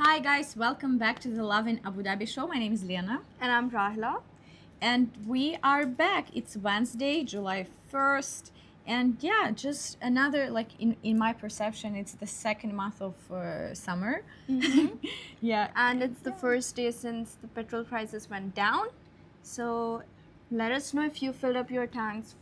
Hi guys, welcome back to the Lovin Abu Dhabi show. My name is Liana And I'm Rahla. and we are back. It's Wednesday, July 1st. And yeah, just another, like in my perception, it's the second month of summer. Yeah. And it's the first day since the petrol prices went down. So let us know if you filled up your tanks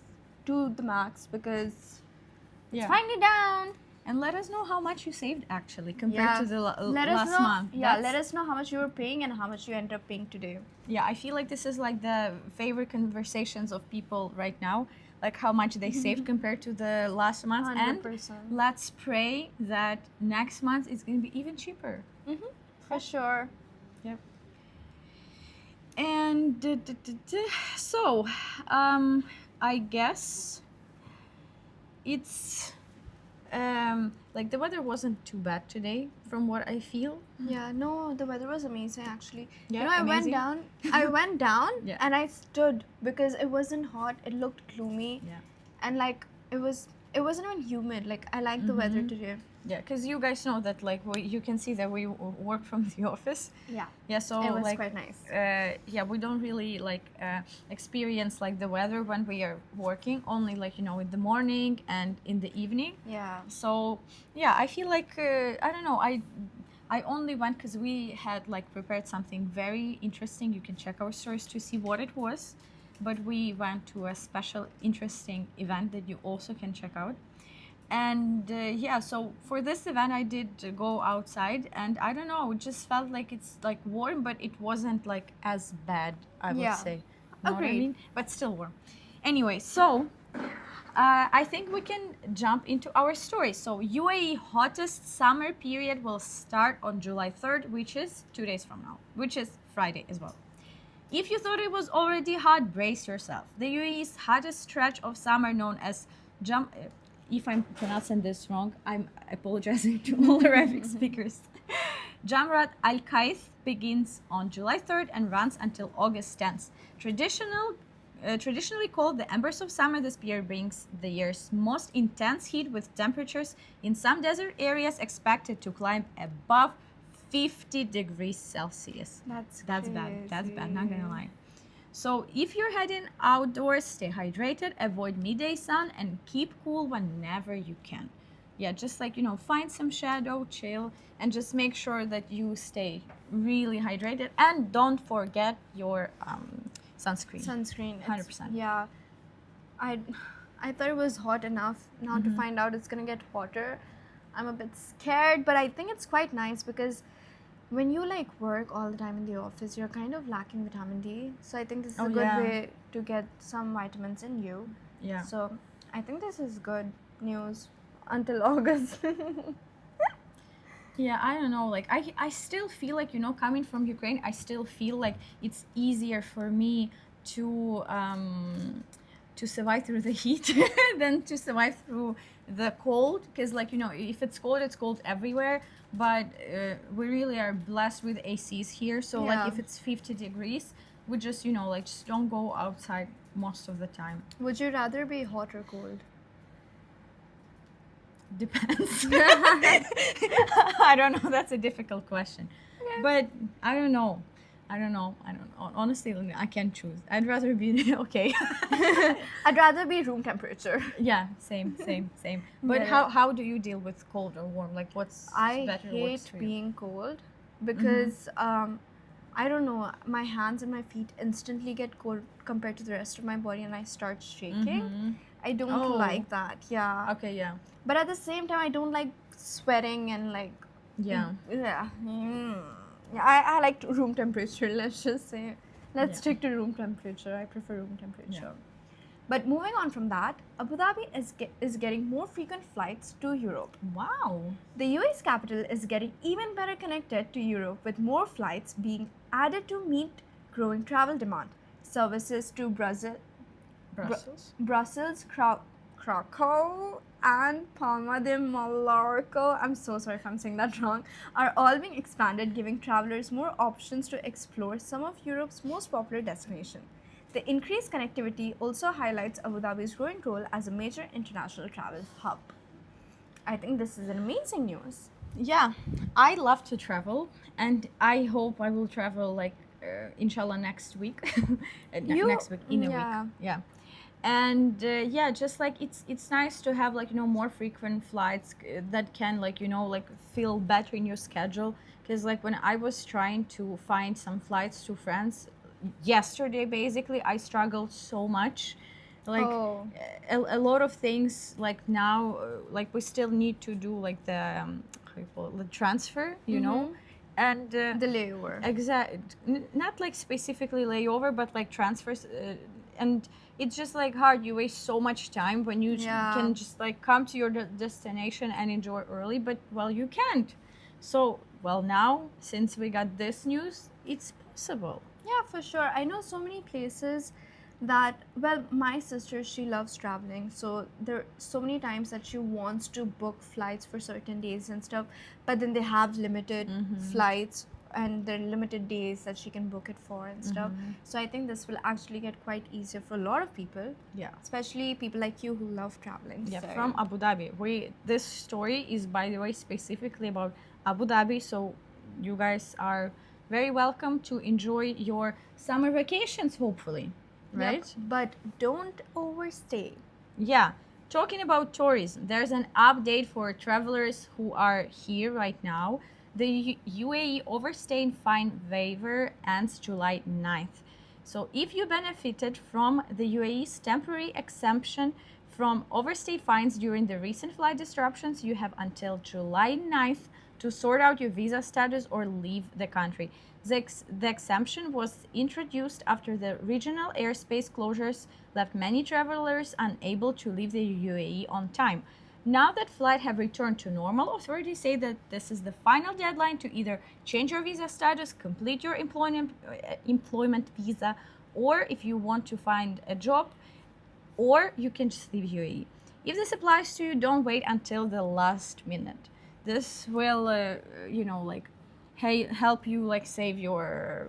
to the max because it's Yeah. finally down. And let us know how much you saved actually compared to the let us last know, month. let us know how much you were paying and how much you end up paying today. Yeah, I feel like this is like the favorite conversations of people right now, like how much they saved compared to the last month. 100%. And let's pray that next month is going to be even cheaper. For sure. Yep. And so, I guess it's like the weather wasn't too bad today, from what I feel. Yeah, no, the weather was amazing actually. Yeah, you know, amazing. I went down Yeah. and I stood because it wasn't hot, it looked gloomy. Yeah. And like it wasn't even humid. Like I like the weather today. Yeah, because you guys know that you can see that we work from the office. Yeah. Yeah, so It was like quite nice. yeah, we don't really experience like the weather when we are working, only like in the morning and in the evening. Yeah. So yeah, I feel like I don't know, I only went because we had like prepared something very interesting. You can check our stories to see what it was, but we went to a special interesting event that you also can check out. And yeah, so for this event I did go outside, and I don't know, it just felt like it's like warm, but it wasn't like as bad, I would Yeah. say. Know what I Agreed. mean? But still warm. Anyway, so I think we can jump into our story. So UAE hottest summer period will start on July 3rd, which is 2 days from now, which is Friday as well. If you thought it was already hot, brace yourself. The UAE's hottest stretch of summer, known as if I'm pronouncing this wrong, I'm apologizing to all Arabic speakers. Jamrat Al Kaith begins on July 3rd and runs until August 10th. Traditionally called the Embers of Summer, this period brings the year's most intense heat, with temperatures in some desert areas expected to climb above 50 degrees Celsius. That's bad. That's bad, not gonna crazy. lie. So if you're heading outdoors, stay hydrated, avoid midday sun, and keep cool whenever you can. Yeah, just like, find some shadow, chill, and just make sure that you stay really hydrated. And don't forget your sunscreen. Sunscreen. 100%. Yeah. I thought it was hot enough. Now to find out it's gonna get hotter, I'm a bit scared, but I think it's quite nice because when you like work all the time in the office, you're kind of lacking vitamin D. So I think this is a good yeah. way to get some vitamins in you. Yeah. So I think this is good news until August. Yeah, I don't know. Like, I still feel like, coming from Ukraine, I still feel like it's easier for me to survive through the heat than to survive through the cold. Because, like, if it's cold everywhere. But we really are blessed with ACs here. So, Yeah. like, if it's 50 degrees, we just, just don't go outside most of the time. Would you rather be hot or cold? Depends. I don't know. That's a difficult question. Yeah. But I don't know. Honestly, I can't choose. I'd rather be okay. I'd rather be room temperature. Yeah, same. But Yeah. how do you deal with cold or warm? Like, what's I better works hate for you? being cold because I don't know, my hands and my feet instantly get cold compared to the rest of my body and I start shaking. I don't Oh. like that. Yeah. Okay, yeah. But at the same time I don't like sweating and like Yeah. yeah. Yeah, I like room temperature, let's just say. Let's Yeah. stick to room temperature. I prefer room temperature. Yeah. But moving on from that, Abu Dhabi is getting more frequent flights to Europe. Wow. The UAE's capital is getting even better connected to Europe, with more flights being added to meet growing travel demand. Services to Brussels, Krakow, and Palma de Mallorca, I'm so sorry if I'm saying that wrong, are all being expanded, giving travelers more options to explore some of Europe's most popular destinations. The increased connectivity also highlights Abu Dhabi's growing role as a major international travel hub. I think this is an amazing news. Yeah, I love to travel, and I hope I will travel like inshallah next week. You, Next week in a week. yeah. Yeah. And yeah, just like it's nice to have like more frequent flights that can like like feel better in your schedule, because like when I was trying to find some flights to France yesterday, basically I struggled so much, like Oh. a lot of things like now, like we still need to do like the how you call it, the transfer, and The layover. exact, not like specifically layover, but like transfers, and it's just like hard. You waste so much time when you Yeah. can just like come to your destination and enjoy early, but well, you can't. So well, now since we got this news, it's possible. Yeah, for sure. I know so many places that, well, my sister, she loves traveling. So there are so many times that she wants to book flights for certain days and stuff, but then they have limited flights and there are limited days that she can book it for and stuff. So I think this will actually get quite easier for a lot of people, Yeah. especially people like you who love traveling. Yeah, So- from Abu Dhabi. This story is, by the way, specifically about Abu Dhabi. So you guys are very welcome to enjoy your summer vacations, hopefully, Yep, right? but don't overstay. Yeah. Talking about tourism, there's an update for travelers who are here right now. The UAE Overstay Fine Waiver ends July 9th. So if you benefited from the UAE's temporary exemption from overstay fines during the recent flight disruptions, you have until July 9th to sort out your visa status or leave the country. The exemption was introduced after the regional airspace closures left many travelers unable to leave the UAE on time. Now that flights have returned to normal, authorities say that this is the final deadline to either change your visa status, complete your employment visa, or if you want to find a job, or you can just leave UAE. If this applies to you, don't wait until the last minute. This will, like, hey, help you like save your,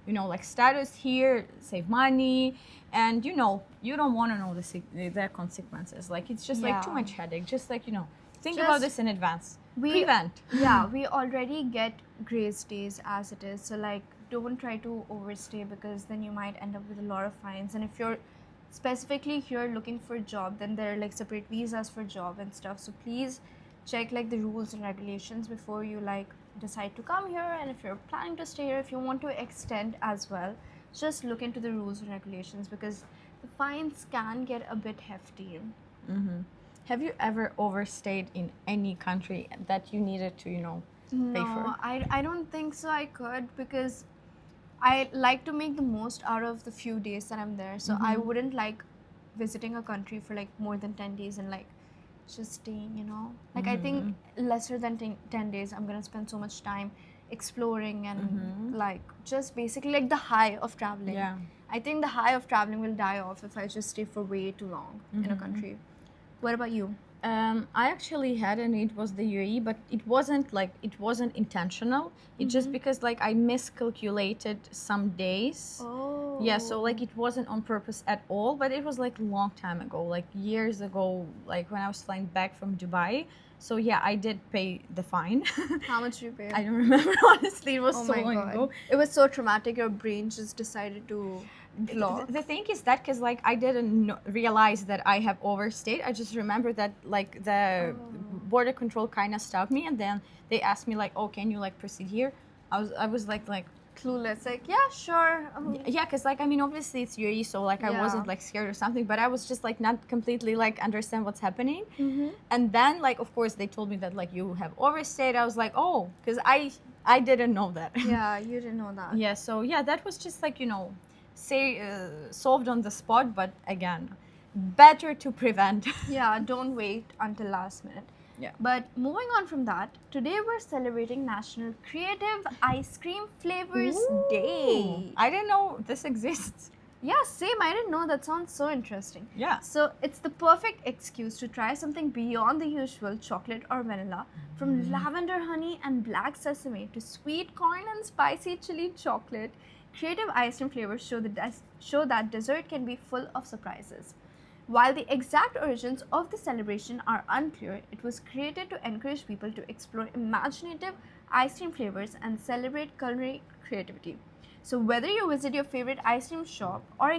like status here, save money, and you don't want to know the consequences. Like it's just like too Yeah. much headache. Just like think about Just- this in advance. we Prevent. Yeah, we already get grace days as it is, so like don't try to overstay because then you might end up with a lot of fines. And if you're specifically here looking for a job, then there are like separate visas for job and stuff, so please check like the rules and regulations before you like decide to come here. And if you're planning to stay here, if you want to extend as well, just look into the rules and regulations because the fines can get a bit hefty. Have you ever overstayed in any country that you needed to, pay No, for? I don't think so. I could because I like to make the most out of the few days that I'm there. So I wouldn't like visiting a country for like more than 10 days and like just staying. Like I think lesser than 10 days, I'm gonna spend so much time exploring and like just basically like the high of traveling. Yeah. I think the high of traveling will die off if I just stay for way too long in a country. What about you? I actually had, and it was the UAE, but it wasn't intentional. It just because like I miscalculated some days. Oh. Yeah, so like it wasn't on purpose at all, but it was like a long time ago, like years ago, like when I was flying back from Dubai. So yeah, I did pay the fine. How much did you pay? I don't remember honestly. It was Oh so my long god. ago. It was so traumatic, your brain just decided to block. The thing is that because like I didn't realize that I have overstayed. I just remember that like the border control kind of stopped me, and then they asked me like, "Oh, can you like proceed here?" I was like Clueless, like, yeah, sure. yeah, because like I mean obviously it's UAE, so like I wasn't Yeah. like scared or something, but I was just like not completely like understand what's happening. Mm-hmm. And then like of course they told me that like you have overstayed. I was like, oh, because I didn't know that. Yeah, you didn't know that. Yeah, so yeah, that was just like say solved on the spot, but again, better to prevent. Yeah, don't wait until last minute. Yeah. But moving on from that, today we're celebrating National Creative Ice Cream Flavors Day. I didn't know this exists. Yeah, same. I didn't know. That sounds so interesting. Yeah. So it's the perfect excuse to try something beyond the usual chocolate or vanilla. From lavender honey and black sesame to sweet corn and spicy chili chocolate, creative ice cream flavors show that dessert can be full of surprises. While the exact origins of the celebration are unclear, it was created to encourage people to explore imaginative ice cream flavors and celebrate culinary creativity. So, whether you visit your favorite ice cream shop or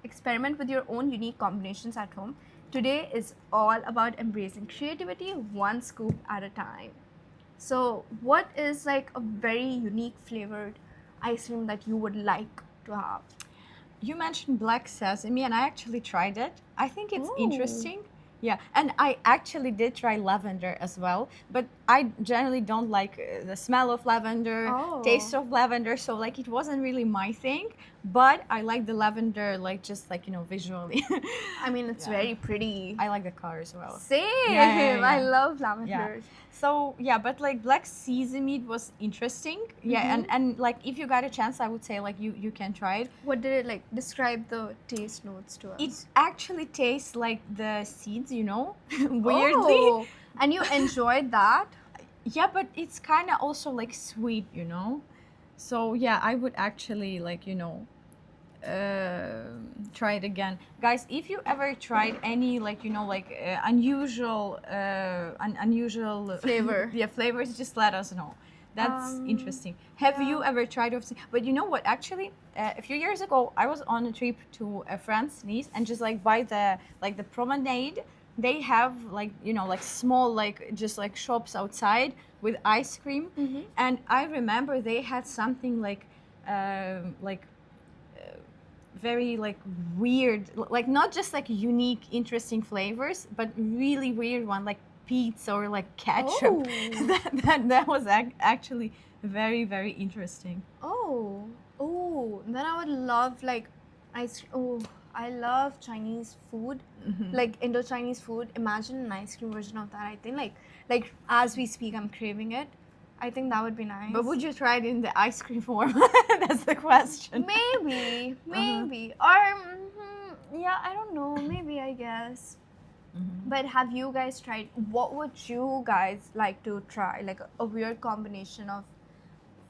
experiment with your own unique combinations at home, today is all about embracing creativity one scoop at a time. So, what is like a very unique flavored ice cream that you would like to have? You mentioned black sesame, and I actually tried it. I think it's Ooh. interesting. Yeah, and I actually did try lavender as well, but I generally don't like the smell of lavender, taste Oh. of lavender, so like it wasn't really my thing, but I like the lavender like just like, visually. I mean, it's Yeah. very pretty. I like the color as well. Same. Yeah. I love Yeah. lavender. So yeah, but like black sesame was interesting. Yeah, and like if you got a chance, I would say like you can try it. What did it like? Describe the taste notes to us. It actually tastes like the seeds, weirdly. Oh, and you enjoyed that? Yeah, but it's kind of also like sweet. So yeah, I would actually like try it again, guys. If you ever tried any like unusual unusual Flavor. yeah, flavors, just let us know. That's interesting. Have you ever tried of? But you know what? Actually, a few years ago, I was on a trip to France, Nice, and just like by the promenade, they have like small just like shops outside with ice cream, and I remember they had something like very like weird, like not just like unique, interesting flavors, but really weird one like pizza or like ketchup. Oh. that was actually very, very interesting. Oh. Oh. Then I would love like ice. Oh, I love Chinese food, like Indo-Chinese food. Imagine an ice cream version of that. I think like as we speak, I'm craving it. I think that would be nice. But would you try it in the ice cream form? That's the question. Maybe, maybe, or yeah, I don't know. Maybe, I guess. But have you guys tried? What would you guys like to try? Like a weird combination of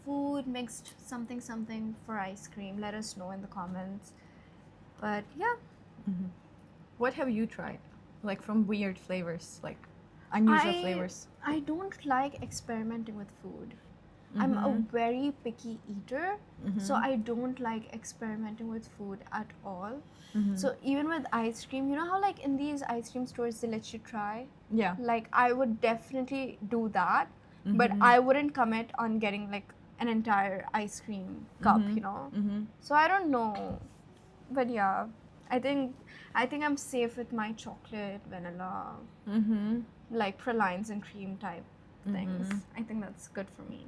food mixed something for ice cream. Let us know in the comments. But yeah, What have you tried? Like from weird flavors, like unusual I flavors? I don't like experimenting with food. I'm a very picky eater, so I don't like experimenting with food at all. So even with ice cream, you know how like in these ice cream stores they let you try? Yeah. Like I would definitely do that, but I wouldn't commit on getting like an entire ice cream cup, So I don't know. But yeah, I think I'm safe with my chocolate, vanilla, like pralines and cream type things. I think that's good for me.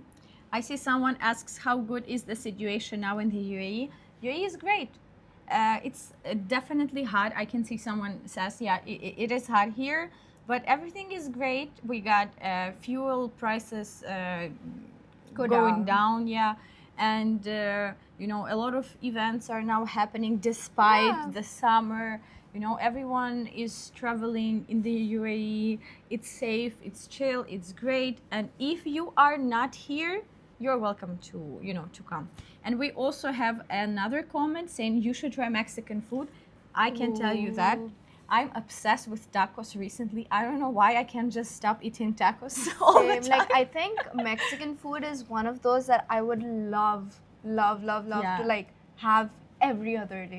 I see someone asks how good is the situation now in the UAE. UAE is great. It's definitely hot. I can see someone says, yeah, it is hot here, but everything is great. We got fuel prices going down, yeah. And, a lot of events are now happening despite the summer. Everyone is traveling in the UAE. It's safe, it's chill, it's great. And if you are not here, you're welcome to come. And we also have another comment saying you should try Mexican food. I can tell you that. I'm obsessed with tacos recently. I don't know why I can't just stop eating tacos all the time. Like I think Mexican food is one of those that I would love to like have every other day.